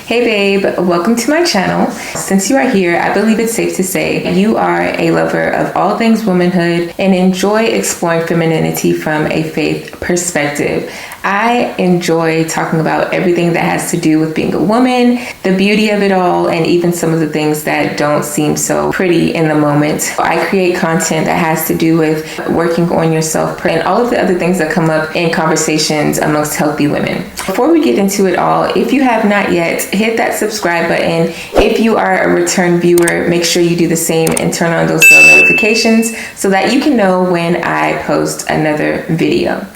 Hey babe, welcome to my channel. Since you are here, I believe it's safe to say you are a lover of all things womanhood and enjoy exploring femininity from a faith perspective. I enjoy talking about everything that has to do with being a woman, the beauty of it all, and even some of the things that don't seem so pretty in the moment. I create content that has to do with working on yourself and all of the other things that come up in conversations amongst healthy women. Before we get into it all, if you have not yet, hit that subscribe button. If you are a return viewer, make sure you do the same and turn on those bell notifications so that you can know when I post another video.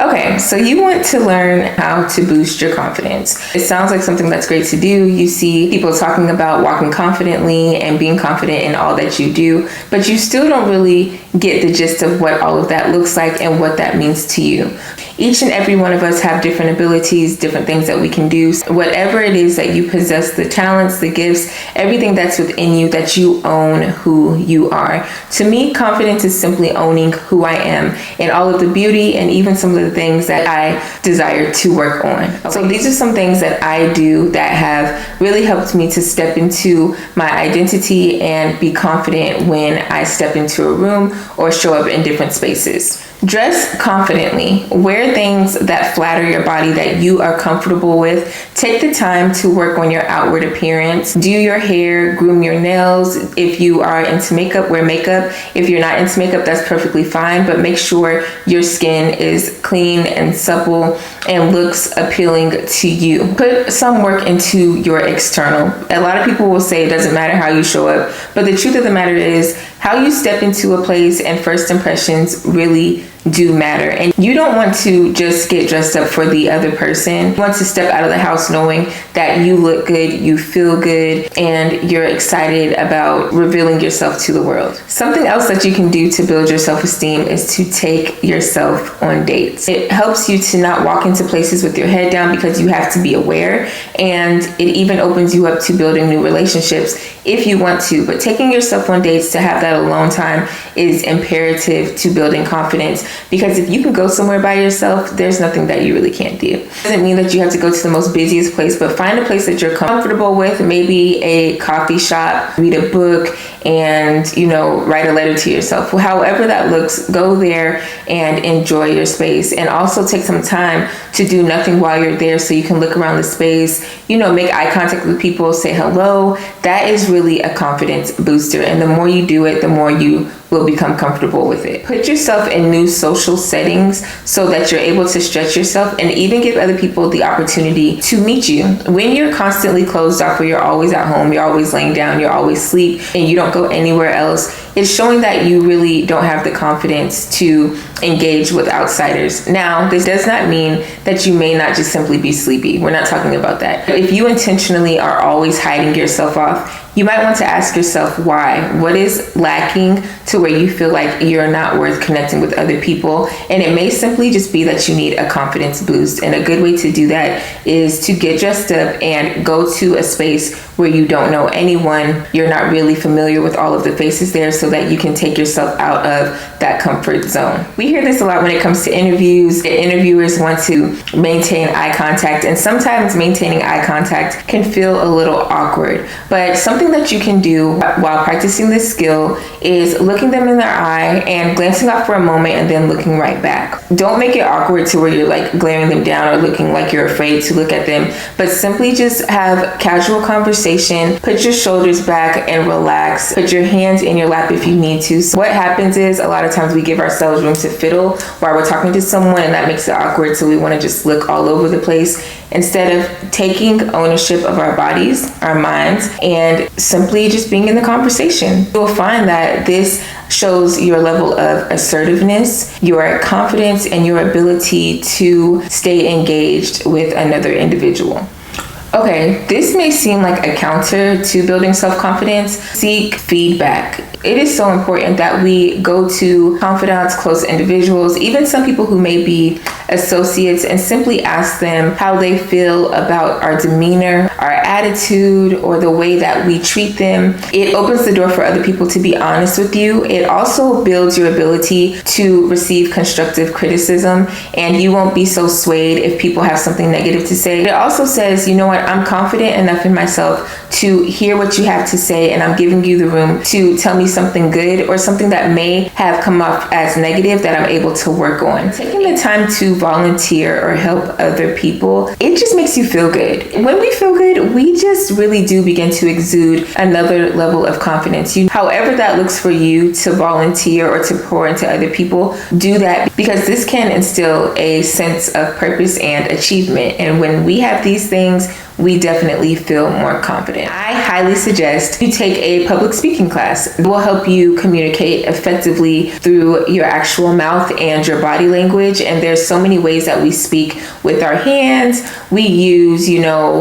Okay, so you want to learn how to boost your confidence. It sounds like something that's great to do. You see people talking about walking confidently and being confident in all that you do, but you still don't really get the gist of what all of that looks like and what that means to you. Each and every one of us have different abilities, different things that we can do. Whatever it is that you possess, the talents, the gifts, everything that's within you, that you own who you are. To me, confidence is simply owning who I am and all of the beauty and even some of the things that I desire to work on. So these are some things that I do that have really helped me to step into my identity and be confident when I step into a room or show up in different spaces. Dress confidently. Wear things that flatter your body that you are comfortable with. Take the time to work on your outward appearance. Do your hair, groom your nails. If you are into makeup, wear makeup. If you're not into makeup, that's perfectly fine, but make sure your skin is clean and supple and looks appealing to you. Put some work into your external. A lot of people will say it doesn't matter how you show up, but the truth of the matter is how you step into a place and first impressions really do matter. And you don't want to just get dressed up for the other person. You want to step out of the house knowing that you look good, you feel good, and you're excited about revealing yourself to the world. Something else that you can do to build your self-esteem is to take yourself on dates. It helps you to not walk into places with your head down because you have to be aware, and it even opens you up to building new relationships if you want to. But taking yourself on dates to have that alone time is imperative to building confidence, because if you can go somewhere by yourself, there's nothing that you really can't do. It doesn't mean that you have to go to the most busiest place, but find a place that you're comfortable with, maybe a coffee shop, read a book, and write a letter to yourself. However that looks, go there and enjoy your space, and also take some time to do nothing while you're there so you can look around the space, make eye contact with people, say hello. That is really a confidence booster, and the more you do it, the more you will become comfortable with it. Put yourself in new social settings so that you're able to stretch yourself and even give other people the opportunity to meet you. When you're constantly closed off, where you're always at home, you're always laying down, you're always asleep, and you don't go anywhere else, it's showing that you really don't have the confidence to engage with outsiders. Now, this does not mean that you may not just simply be sleepy. We're not talking about that. If you intentionally are always hiding yourself off, you might want to ask yourself why. What is lacking to where you feel like you're not worth connecting with other people? And it may simply just be that you need a confidence boost. And a good way to do that is to get dressed up and go to a space where you don't know anyone. You're not really familiar with all of the faces there, so that you can take yourself out of that comfort zone. We hear this a lot when it comes to interviews. The interviewers want to maintain eye contact, and sometimes maintaining eye contact can feel a little awkward. But something that you can do while practicing this skill is looking them in their eye and glancing off for a moment and then looking right back. Don't make it awkward to where you're like glaring them down or looking like you're afraid to look at them, but simply just have casual conversation. Put your shoulders back and relax. Put your hands in your lap if you need to. So what happens is a lot of times we give ourselves room to fiddle while we're talking to someone, and that makes it awkward. So we want to just look all over the place instead of taking ownership of our bodies, our minds, and simply just being in the conversation. You'll find that this shows your level of assertiveness, your confidence, and your ability to stay engaged with another individual. Okay, this may seem like a counter to building self-confidence. Seek feedback. It is so important that we go to confidants, close individuals, even some people who may be associates, and simply ask them how they feel about our demeanor, our attitude, or the way that we treat them. It opens the door for other people to be honest with you. It also builds your ability to receive constructive criticism, and you won't be so swayed if people have something negative to say. It also says, you know what, I'm confident enough in myself to hear what you have to say, and I'm giving you the room to tell me something good or something that may have come up as negative that I'm able to work on. Taking the time to volunteer or help other people, it just makes you feel good. When we feel good, we just really do begin to exude another level of confidence. However that looks for you to volunteer or to pour into other people, do that, because this can instill a sense of purpose and achievement. And when we have these things, we definitely feel more confident. I highly suggest you take a public speaking class. It will help you communicate effectively through your actual mouth and your body language. And there's so many ways that we speak with our hands. We use,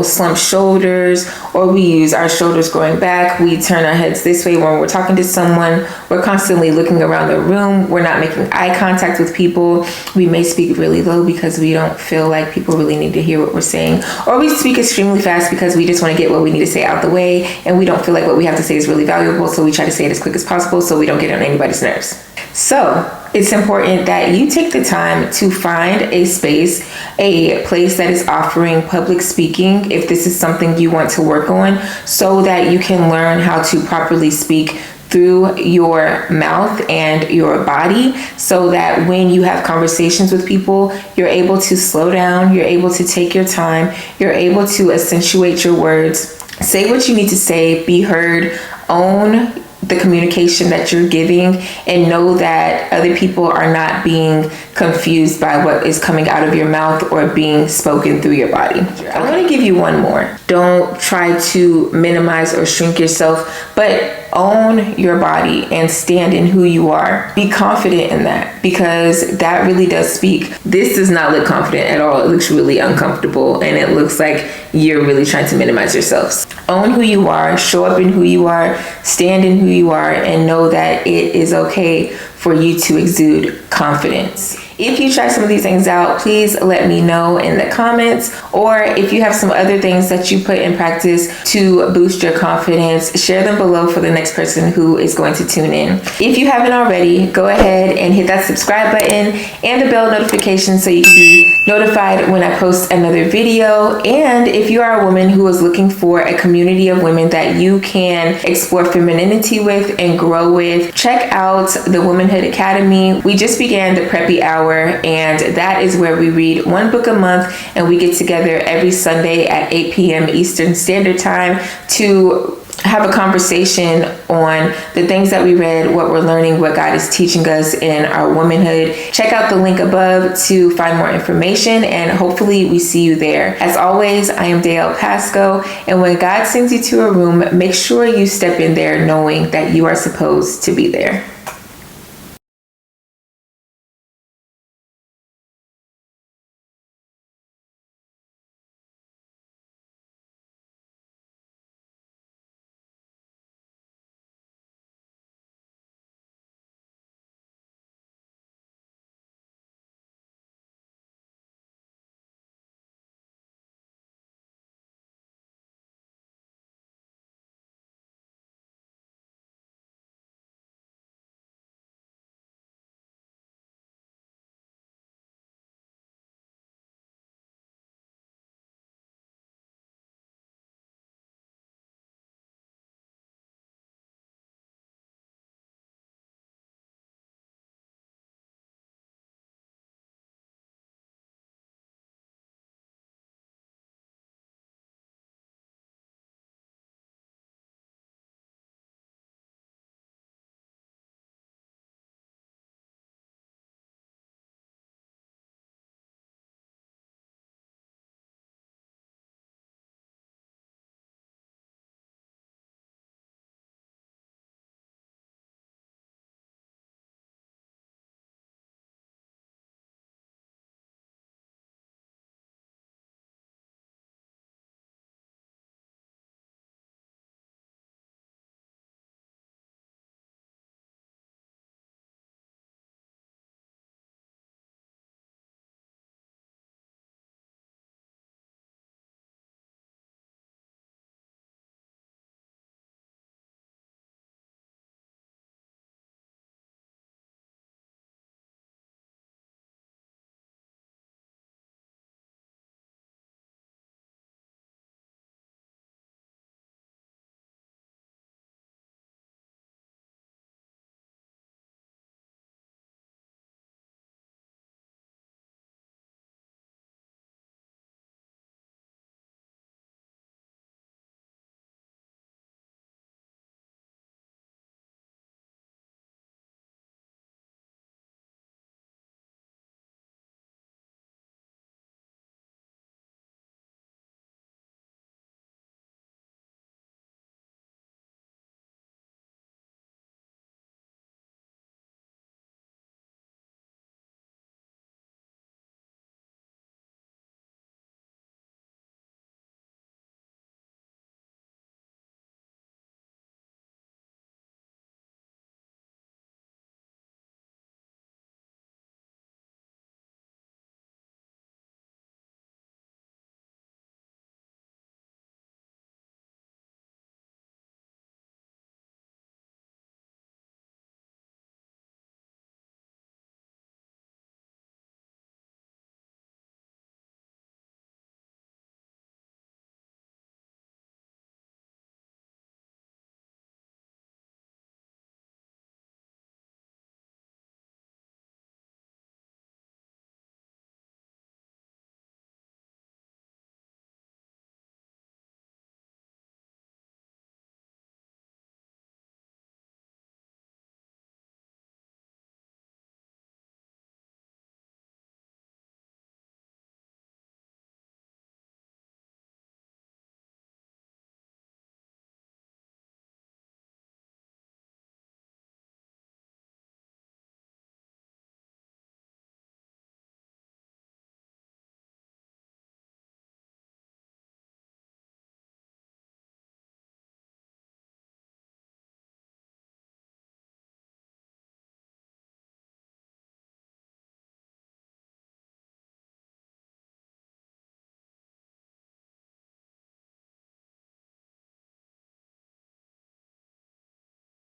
slumped shoulders, or we use our shoulders going back. We turn our heads this way when we're talking to someone. We're constantly looking around the room. We're not making eye contact with people. We may speak really low because we don't feel like people really need to hear what we're saying. Or we speak extremely fast because we just want to get what we need to say out the way, and we don't feel like what we have to say is really valuable, so we try to say it as quick as possible so we don't get on anybody's nerves. So it's important that you take the time to find a space, a place that is offering public speaking, if this is something you want to work on, so that you can learn how to properly speak through your mouth and your body, so that when you have conversations with people, you're able to slow down, you're able to take your time, you're able to accentuate your words, say what you need to say, be heard, own the communication that you're giving, and know that other people are not being confused by what is coming out of your mouth or being spoken through your body. I want to give you one more. Don't try to minimize or shrink yourself, but own your body and stand in who you are. Be confident in that, because that really does speak. This does not look confident at all. It looks really uncomfortable, and it looks like you're really trying to minimize yourself. Own who you are, show up in who you are, stand in who you are, and know that it is okay for you to exude confidence. If you try some of these things out, please let me know in the comments, or if you have some other things that you put in practice to boost your confidence, share them below for the next person who is going to tune in. If you haven't already, go ahead and hit that subscribe button and the bell notification so you can be notified when I post another video. And if you are a woman who is looking for a community of women that you can explore femininity with and grow with, check out the Womanhood Academy. We just began the Preppy Hour, and that is where we read one book a month, and we get together every Sunday at 8 p.m. Eastern Standard Time to have a conversation on the things that we read, what we're learning, what God is teaching us in our womanhood. Check out the link above to find more information, and hopefully we see you there. As always, I am Dale Pasco, and when God sends you to a room, make sure you step in there knowing that you are supposed to be there.